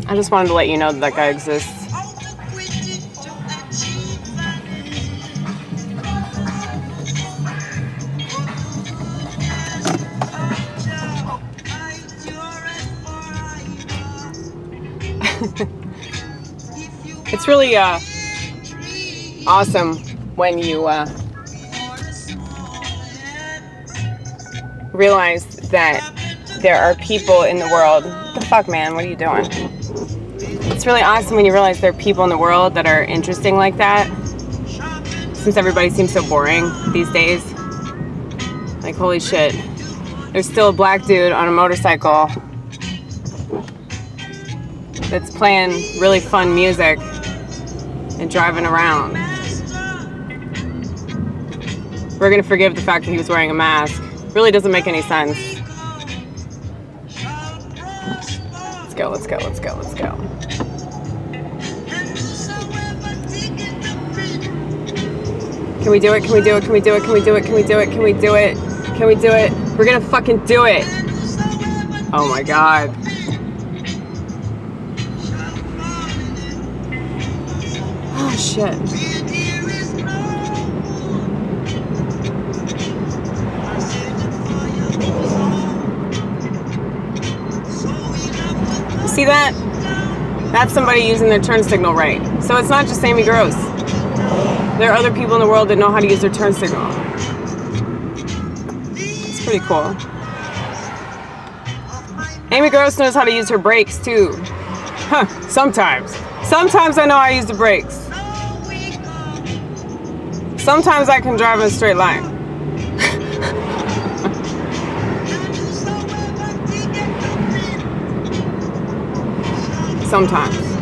I just wanted to let you know that that guy exists. It's really awesome when you realize that there are people in the world. What the fuck, man? What are you doing? It's really awesome when you realize there are people in the world that are interesting like that. Since everybody seems so boring these days. Like, holy shit. There's still a black dude on a motorcycle that's playing really fun music and driving around. We're gonna forgive the fact that he was wearing a mask. Really doesn't make any sense. Let's go, let's go, let's go, let's go. Can we do it? Can we do it? Can we do it? Can we do it? Can we do it? Can we do it? Can we do it? We're gonna fucking do it! Oh my god. Oh shit. See that? That's somebody using their turn signal right. So it's not just Amy Gross. There are other people in the world that know how to use their turn signal. It's pretty cool. Amy Gross knows how to use her brakes too. Huh, sometimes. Sometimes I know how to use the brakes. Sometimes I can drive in a straight line. Sometimes.